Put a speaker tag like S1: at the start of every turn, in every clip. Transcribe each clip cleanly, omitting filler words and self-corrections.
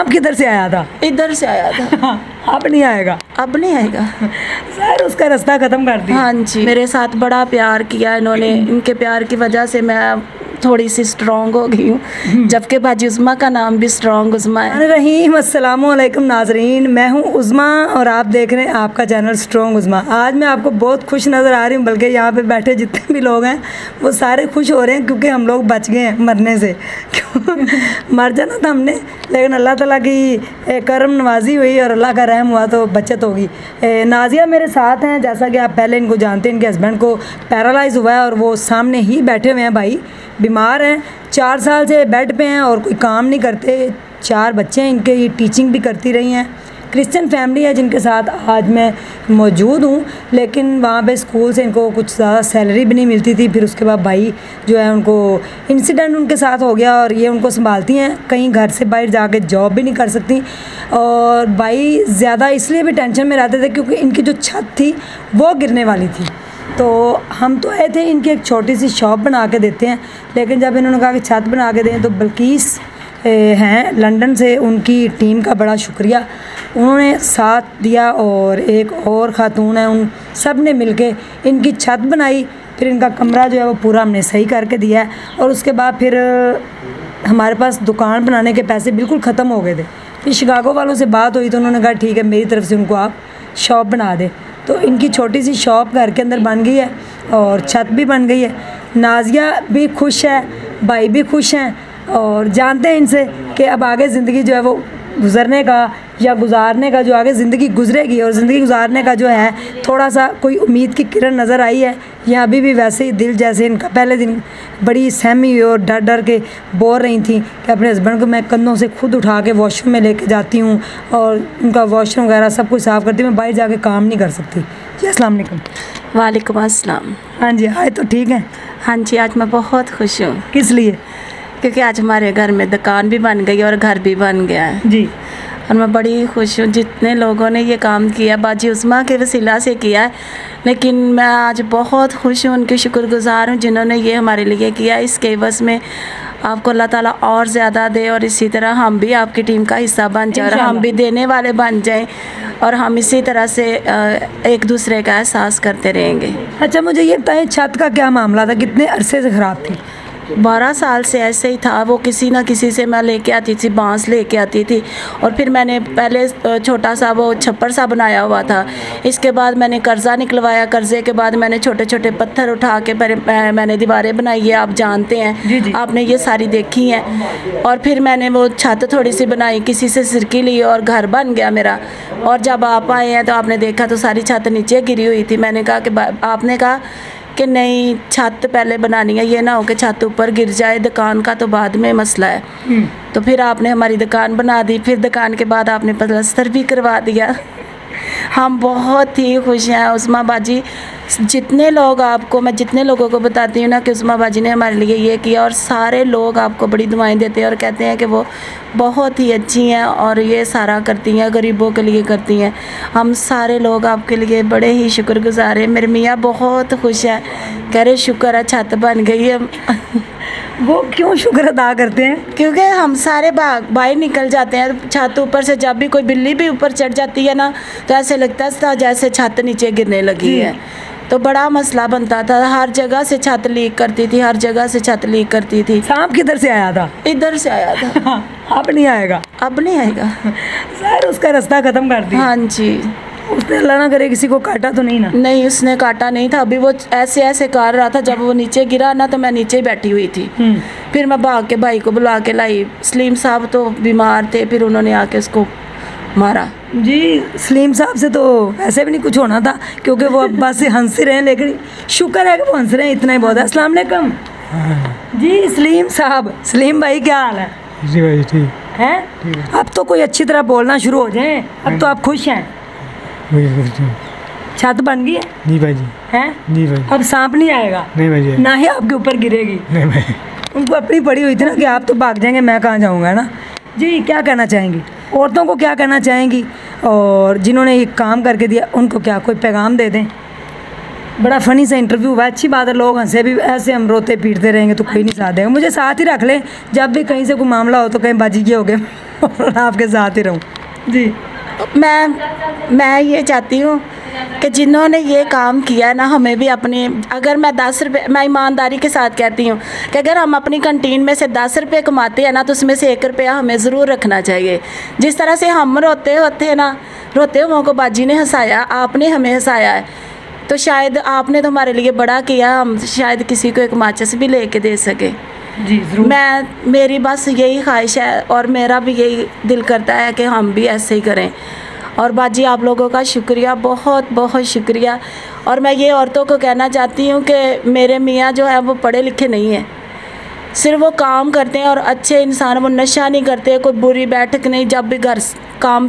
S1: सांप किधर से आया था?
S2: इधर से आया था।
S1: अब नहीं आएगा?
S2: अब नहीं आएगा
S1: सर, उसका रास्ता ख़त्म कर दिया।
S2: हाँ जी, मेरे साथ बड़ा प्यार किया इन्होंने। इनके प्यार की वजह से मैं थोड़ी सी स्ट्रॉन्ग हो गई हूँ, जबकि बाजी उज़्मा का नाम भी स्ट्रॉन्ग उज़्मा है।
S1: रहीम अस्सलाम वालेकुम नाजरीन, मैं हूँ उज़्मा और आप देख रहे हैं आपका चैनल स्ट्रॉन्ग उज़्मा। आज मैं आपको बहुत खुश नज़र आ रही हूँ, बल्कि यहाँ पे बैठे जितने भी लोग हैं वो सारे खुश हो रहे हैं क्योंकि हम लोग बच गए हैं मरने से। क्यों मर जाना था हमने, लेकिन अल्लाह ताला की करम नवाजी हुई और अल्लाह का रहम हुआ तो बचत होगी। नाजिया मेरे साथ हैं, जैसा कि आप पहले इनको जानते हैं। इनके हस्बैंड को पैरालाइज हुआ है और वो सामने ही बैठे हुए हैं। भाई बीमार हैं, 4 साल से बेड पे हैं और कोई काम नहीं करते। 4 बच्चे हैं इनके, ये टीचिंग भी करती रही हैं। क्रिश्चियन फैमिली है जिनके साथ आज मैं मौजूद हूँ, लेकिन वहाँ पे स्कूल से इनको कुछ ज़्यादा सैलरी भी नहीं मिलती थी। फिर उसके बाद भाई जो है उनको इंसिडेंट उनके साथ हो गया और ये उनको संभालती हैं, कहीं घर से बाहर जाके जॉब भी नहीं कर सकती। और भाई ज़्यादा इसलिए भी टेंशन में रहते थे क्योंकि इनकी जो छत थी वो गिरने वाली थी। तो हम तो आए थे इनकी एक छोटी सी शॉप बना के देते हैं, लेकिन जब इन्होंने कहा कि छत बना के दें तो बल्कीस हैं लंदन से, उनकी टीम का बड़ा शुक्रिया, उन्होंने साथ दिया और एक और ख़ातून है, उन सब ने मिलके इनकी छत बनाई। फिर इनका कमरा जो है वो पूरा हमने सही करके दिया है और उसके बाद फिर हमारे पास दुकान बनाने के पैसे बिल्कुल ख़त्म हो गए थे। फिर शिकागो वालों से बात हुई तो उन्होंने कहा ठीक है, मेरी तरफ से उनको आप शॉप बना दें। तो इनकी छोटी सी शॉप घर के अंदर बन गई है और छत भी बन गई है। नाजिया भी खुश है, भाई भी खुश हैं और जानते हैं इनसे कि अब आगे ज़िंदगी जो है वो गुज़रने का या गुजारने का, जो आगे ज़िंदगी गुजरेगी और ज़िंदगी गुजारने का जो है थोड़ा सा कोई उम्मीद की किरण नज़र आई है। या अभी भी वैसे ही दिल जैसे इनका पहले दिन बड़ी सहमी हुई और डर डर के बोल रही थी कि अपने हस्बैंड को मैं कंधों से खुद उठा के वॉशरूम में लेके जाती हूँ और उनका वॉशरूम वगैरह सब कुछ साफ़ करती हूँ, मैं बाहर जाके काम नहीं कर सकती। जी अस्सलाम वालेकुम।
S2: वालेकुम अस्सलाम।
S1: हाँ जी, आए तो ठीक है?
S2: हाँ जी, आज मैं बहुत खुश हूँ।
S1: किस लिए?
S2: क्योंकि आज हमारे घर में दुकान भी बन गई और घर भी बन गया है
S1: जी।
S2: और मैं बड़ी खुश हूँ जितने लोगों ने ये काम किया, बाजी उज़्मा के वसीला से किया है, लेकिन मैं आज बहुत खुश हूँ, उनकी शुक्रगुज़ार हूँ जिन्होंने ये हमारे लिए किया। इसके एवज़ में आपको अल्लाह ताला और ज़्यादा दे और इसी तरह हम भी आपकी टीम का हिस्सा बन जाए और हम भी देने वाले बन जाएं और हम इसी तरह से एक दूसरे का एहसास करते रहेंगे।
S1: अच्छा, मुझे ये बताएं छत का क्या मामला था, कितने अरसे से ख़राब थी?
S2: 12 साल से ऐसे ही था। वो किसी ना किसी से मैं लेके आती थी, बांस लेके आती थी और फिर मैंने पहले छोटा सा वो छप्पर सा बनाया हुआ था। इसके बाद मैंने कर्ज़ा निकलवाया, कर्ज़े के बाद मैंने छोटे छोटे पत्थर उठा के मैंने दीवारें बनाई है, आप जानते हैं।
S1: जी जी।
S2: आपने ये सारी देखी हैं। और फिर मैंने वो छत थोड़ी सी बनाई, किसी से सिरकी ली और घर बन गया मेरा। और जब आप आए हैं तो आपने देखा तो सारी छत नीचे गिरी हुई थी। मैंने कहा कि आपने कहा कि नहीं, छत पहले बनानी है, ये ना हो कि छत ऊपर गिर जाए, दुकान का तो बाद में मसला है। तो फिर आपने हमारी दुकान बना दी, फिर दुकान के बाद आपने प्लास्टर भी करवा दिया। हम बहुत ही खुश हैं उज़्मा बाजी। जितने लोगों को बताती हूँ ना कि उज़्मा बाजी ने हमारे लिए ये किया और सारे लोग आपको बड़ी दुआएं देते हैं और कहते हैं कि वो बहुत ही अच्छी हैं और ये सारा करती हैं, गरीबों के लिए करती हैं। हम सारे लोग आपके लिए बड़े ही शुक्रगुज़ार हैं। मेरे मियाँ बहुत खुश हैं, कह रहे शुक्र है छत बन गई है।
S1: वो क्यों शुक्र अदा करते हैं?
S2: क्योंकि हम सारे बाहर निकल जाते हैं छत ऊपर से, जब भी कोई बिल्ली भी ऊपर चढ़ जाती है ना तो ऐसे लगता है जैसे छत नीचे गिरने लगी है। तो बड़ा मसला बनता था, हर जगह से छत लीक करती थी, हर जगह से छत लीक करती थी।
S1: सांप किधर से आया था?
S2: इधर से आया था।
S1: अब नहीं आएगा?
S2: अब नहीं आएगा
S1: सर, उसका रास्ता ख़त्म कर दिया।
S2: हाँ जी।
S1: उसने अल्लाह ना करे किसी को काटा तो नहीं ना?
S2: नहीं, उसने काटा नहीं था। अभी वो ऐसे ऐसे कर रहा था, जब वो नीचे गिरा ना तो मैं नीचे ही बैठी हुई थी। फिर मैं भाग के भाई को बुला के लाई। सलीम साहब तो बीमार थे, फिर उन्होंने आके उसको मारा।
S1: जी, सलीम साहब से तो वैसे भी नहीं कुछ होना था क्योंकि वो अब्बास से हंस रहे हैं, लेकिन शुक्र है कि वो हंस रहे हैं, इतना ही बहुत है। अस्सलाम वालेकुम। जी सलीम साहब, सलीम भाई क्या हाल है?
S3: जी भाई ठीक
S1: है। अब तो कोई अच्छी तरह बोलना शुरू हो जाए, अब तो आप खुश हैं? छत बन गई है?
S3: जी भाई जी।
S1: हैं?
S3: जी भाई।
S1: अब सांप नहीं आएगा?
S3: नहीं भाई जी।
S1: ना ही आपके ऊपर गिरेगी?
S3: नहीं भाई।
S1: उनको अपनी पड़ी हुई थी ना कि आप तो भाग जाएंगे, मैं कहाँ जाऊँगा ना। जी, क्या कहना चाहेंगी औरतों को, क्या कहना चाहेंगी, और जिन्होंने ये काम करके दिया उनको क्या कोई पैगाम दे दें? बड़ा फ़नी सा इंटरव्यू हुआ, अच्छी बात है, लोग हंसे भी, ऐसे हम रोते पीटते रहेंगे तो कोई नहीं साथ देगा। मुझे साथ ही रख लें, जब भी कहीं से कोई मामला हो तो कहीं बाजी के हो गए। और आपके साथ ही रहूँ। जी,
S2: मैं ये चाहती हूँ कि जिन्होंने ये काम किया ना, हमें भी अपने, अगर मैं 10 रुपये, मैं ईमानदारी के साथ कहती हूँ कि अगर हम अपनी कंटीन में से 10 रुपये कमाते हैं ना, तो उसमें से 1 रुपया हमें ज़रूर रखना चाहिए। जिस तरह से हम रोते हुए को बाजी ने हंसाया, आपने हमें हंसाया है, तो शायद आपने तो हमारे लिए बड़ा किया, हम शायद किसी को एक माचिस भी लेके दे सके।
S1: जी ज़रूर।
S2: मेरी बस यही ख्वाहिश है और मेरा भी यही दिल करता है कि हम भी ऐसे ही करें। और बाजी आप लोगों का शुक्रिया, बहुत बहुत शुक्रिया। और मैं ये औरतों को कहना चाहती हूँ कि मेरे मियाँ जो है वो पढ़े लिखे नहीं हैं, सिर्फ वो काम करते हैं और अच्छे इंसान, वो नशा नहीं करते, कोई बुरी बैठक नहीं। जब भी काम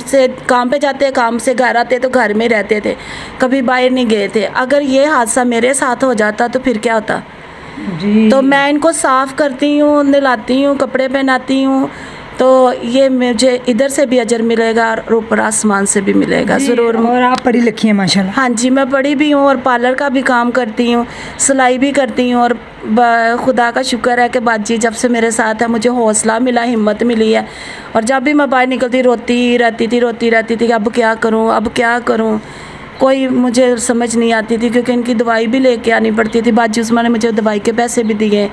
S2: पे जाते, काम से घर आते तो घर में रहते थे, कभी बाहर नहीं गए थे। अगर ये हादसा मेरे साथ हो जाता तो फिर क्या होता
S1: जी।
S2: तो मैं इनको साफ़ करती हूँ, नहलाती हूँ, कपड़े पहनाती हूँ, तो ये मुझे इधर से भी अजर मिलेगा और ऊपर आसमान से भी मिलेगा ज़रूर।
S1: और आप पढ़ी लिखी हैं माशाल्लाह।
S2: हाँ जी, मैं पढ़ी भी हूँ और पार्लर का भी काम करती हूँ, सिलाई भी करती हूँ। और खुदा का शुक्र है कि बाजी जब से मेरे साथ है, मुझे हौसला मिला, हिम्मत मिली है। और जब भी मैं बाहर निकलती रोती रहती थी कि अब क्या करूँ, कोई मुझे समझ नहीं आती थी, क्योंकि इनकी दवाई भी लेके आनी पड़ती थी। बाजी उस्मान ने मुझे दवाई के पैसे भी दिए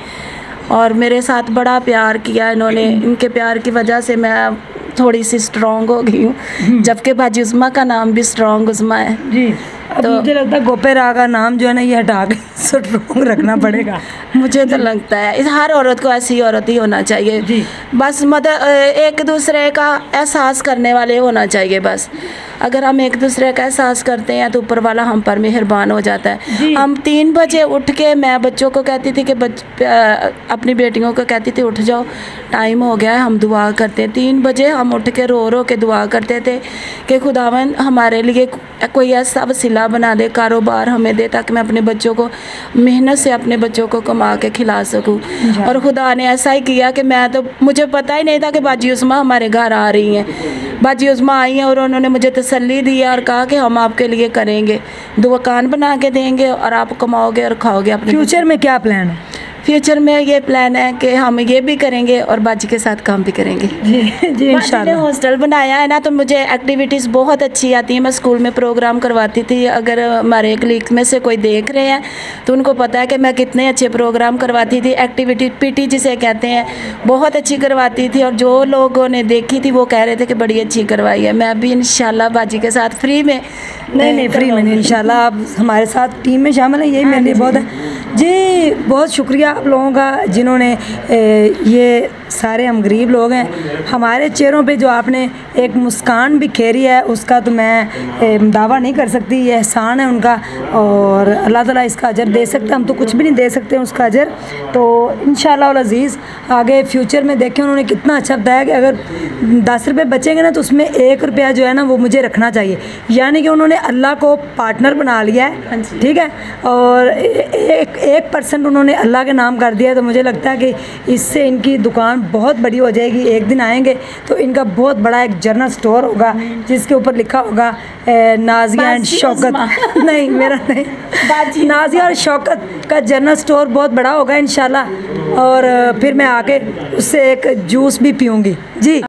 S2: और मेरे साथ बड़ा प्यार किया इन्होंने। इनके प्यार की वजह से मैं थोड़ी सी स्ट्रॉन्ग हो गई हूँ, जबकि बाजी उस्मा का नाम भी स्ट्रॉन्ग उस्मा है
S1: जी। तो मुझे लगता है गोपेरा का नाम जो है ना, ये हटा के स्ट्रॉन्ग रखना पड़ेगा।
S2: मुझे तो लगता है इस हर औरत को ऐसी औरत ही होना चाहिए
S1: जी।
S2: बस एक दूसरे का एहसास करने वाले होना चाहिए। बस अगर हम एक दूसरे का एहसास करते हैं तो ऊपर वाला हम पर मेहरबान हो जाता है। हम 3 बजे उठ के, मैं बच्चों को कहती थी कि अपनी बेटियों को कहती थी उठ जाओ, टाइम हो गया है, हम दुआ करते हैं। 3 बजे हम उठ के रो के दुआ करते थे कि खुदावन हमारे लिए कोई ऐसा वसीला बना दे, कारोबार हमें दे, ताकि मैं अपने बच्चों को मेहनत से अपने बच्चों को कमा के खिला सकूं। और खुदा ने ऐसा ही किया कि मुझे पता ही नहीं था कि बाजी उस्मा हमारे घर आ रही हैं। बाजी उस्मा आई हैं और उन्होंने मुझे तसल्ली दी और कहा कि हम आपके लिए करेंगे, दुकान बना के देंगे और आप कमाओगे और खाओगे। अपने
S1: फ्यूचर में क्या प्लान है?
S2: फ्यूचर में ये प्लान है कि हम ये भी करेंगे और बाजी के साथ काम भी करेंगे।
S1: जी इंशाल्लाह।
S2: हॉस्टल बनाया है ना, तो मुझे एक्टिविटीज़ बहुत अच्छी आती हैं। मैं स्कूल में प्रोग्राम करवाती थी। अगर हमारे कलीग में से कोई देख रहे हैं तो उनको पता है कि मैं कितने अच्छे प्रोग्राम करवाती थी। एक्टिविटी पीटी जिसे कहते हैं, बहुत अच्छी करवाती थी। और जो लोगों ने देखी थी वो कह रहे थे कि बड़ी अच्छी करवाई है। मैं भी इंशाल्लाह बाजी के साथ फ्री में
S1: नहीं फ्री में नहीं, इंशाल्लाह आप हमारे साथ टीम में शामिल हैं, यही मेरे लिए बहुत है। जी बहुत शुक्रिया आप लोगों का, जिन्होंने ये सारे हम गरीब लोग हैं, हमारे चेहरों पे जो आपने एक मुस्कान बिखेरी है, उसका तो मैं दावा नहीं कर सकती। ये एहसान है उनका और अल्लाह ताला इसका अजर दे सकता है, हम तो कुछ भी नहीं दे सकते उसका अजर। तो इंशाल्लाह अज़ीज़ आगे फ्यूचर में देखें उन्होंने कितना अच्छा बताया कि अगर 10 रुपये बचेंगे ना तो उसमें 1 रुपया जो है ना वो मुझे रखना चाहिए। यानी कि उन्होंने अल्लाह को पार्टनर बना लिया है, ठीक है, और 1% उन्होंने अल्लाह के नाम कर दिया है। तो मुझे लगता है कि इससे इनकी दुकान बहुत बड़ी हो जाएगी। एक दिन आएंगे तो इनका बहुत बड़ा एक जनरल स्टोर होगा जिसके ऊपर लिखा होगा नाजिया एंड शौकत नहीं मेरा नहीं नाजिया और शौकत का जनरल स्टोर बहुत बड़ा होगा इंशाल्लाह। और फिर मैं आके उससे एक जूस भी पीऊँगी। जी।